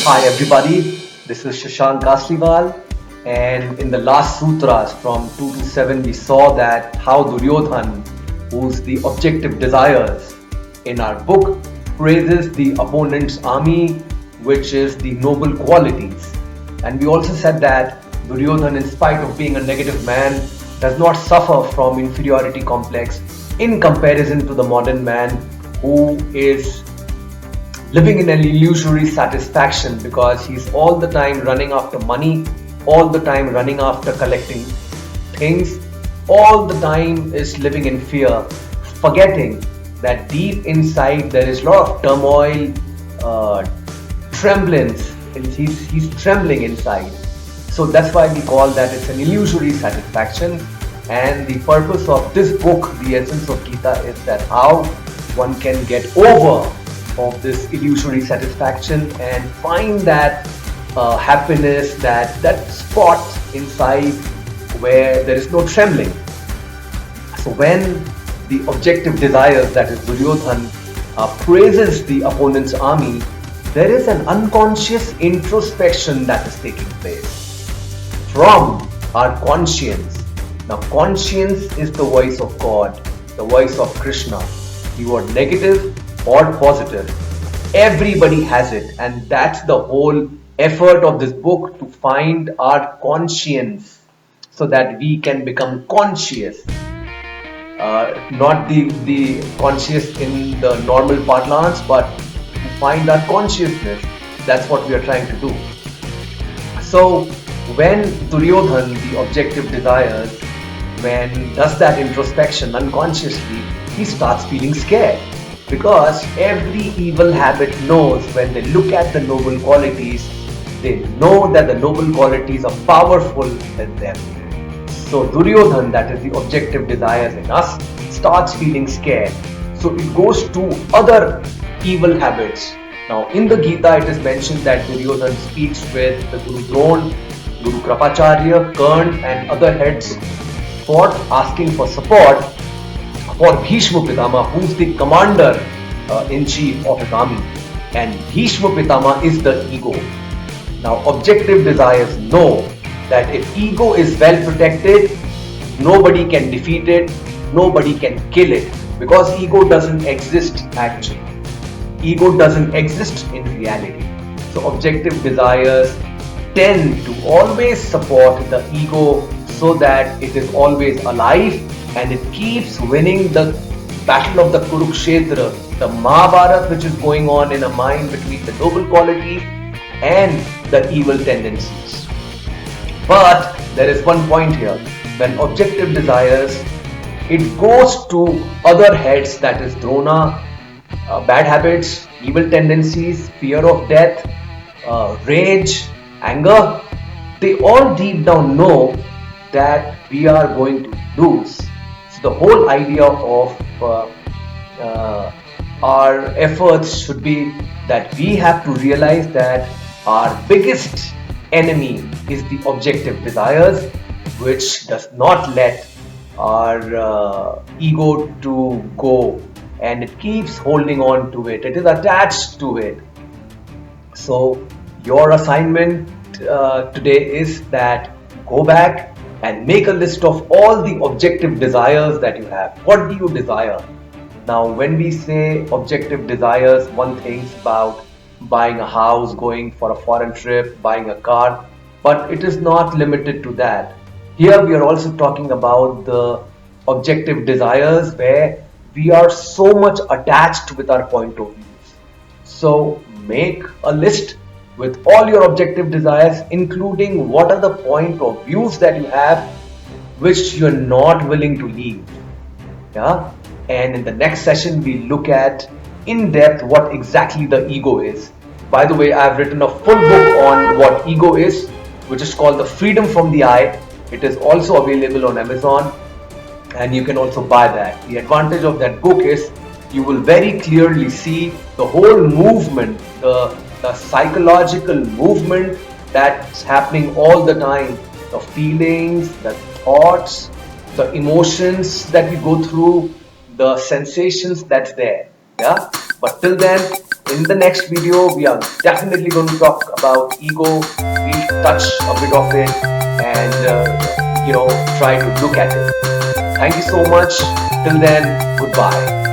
Hi everybody, this is Shashank Kasliwal, and in the last sutras from 2 to 7 we saw that how Duryodhan, who's the objective desires in our book, praises the opponent's army, which is the noble qualities. And we also said that Duryodhan, in spite of being a negative man, does not suffer from inferiority complex in comparison to the modern man who is living in an illusory satisfaction because he's all the time running after money, all the time running after collecting things, all the time is living in fear, forgetting that deep inside there is a lot of turmoil, tremblance, and he's trembling inside. So that's why we call that it's an illusory satisfaction. And the purpose of this book, the essence of Gita, is that how one can get over of this illusory satisfaction and find that happiness, that spot inside where there is no trembling. So when the objective desires, that is Duryodhan, praises the opponent's army, there is an unconscious introspection that is taking place from our conscience. Now conscience is the voice of God, the voice of Krishna. You are negative or positive, everybody has it, and that's the whole effort of this book, to find our conscience so that we can become conscious, not the conscious in the normal parlance, but to find our consciousness. That's what we are trying to do. So when Duryodhan, the objective desires, when does that introspection unconsciously, he starts feeling scared. Because every evil habit knows, when they look at the noble qualities, they know that the noble qualities are powerful than them. So Duryodhan, that is the objective desires in us, starts feeling scared. So it goes to other evil habits. Now in the Gita it is mentioned that Duryodhan speaks with the Guru Drona, Guru Kripacharya, Karna and other heads for asking for support for Bhishm, who's the commander-in-chief of his army. And Bhishm is the ego. Now objective desires know that if ego is well protected, nobody can defeat it, nobody can kill it, because ego doesn't exist actually. Ego doesn't exist in reality. So objective desires tend to always support the ego so that it is always alive and it keeps winning the battle of the Kurukshetra, the Mahabharata, which is going on in a mind between the noble qualities and the evil tendencies. But there is one point here. When objective desires, it goes to other heads, that is Drona, bad habits, evil tendencies, fear of death, rage, anger. They all deep down know that we are going to lose. So the whole idea of our efforts should be that we have to realize that our biggest enemy is the objective desires, which does not let our ego to go, and it keeps holding on to it. It is attached to it. So your assignment today is that go back and make a list of all the objective desires that you have. What do you desire? Now, when we say objective desires, one thinks about buying a house, going for a foreign trip, buying a car, but it is not limited to that. Here we are also talking about the objective desires where we are so much attached with our point of views. So make a list with all your objective desires, including what are the point of views that you have which you're not willing to leave. Yeah. And in the next session we look at in depth what exactly the ego is. By the way, I've written a full book on what ego is, which is called The Freedom from the I. It is also available on Amazon, and you can also buy that. The advantage of that book is you will very clearly see the whole movement, the psychological movement that's happening all the time, the feelings, the thoughts, the emotions that we go through, the sensations that's there. Yeah. But till then, in the next video, we are definitely going to talk about ego. We'll touch a bit of it and try to look at it. Thank you so much. Till then, goodbye.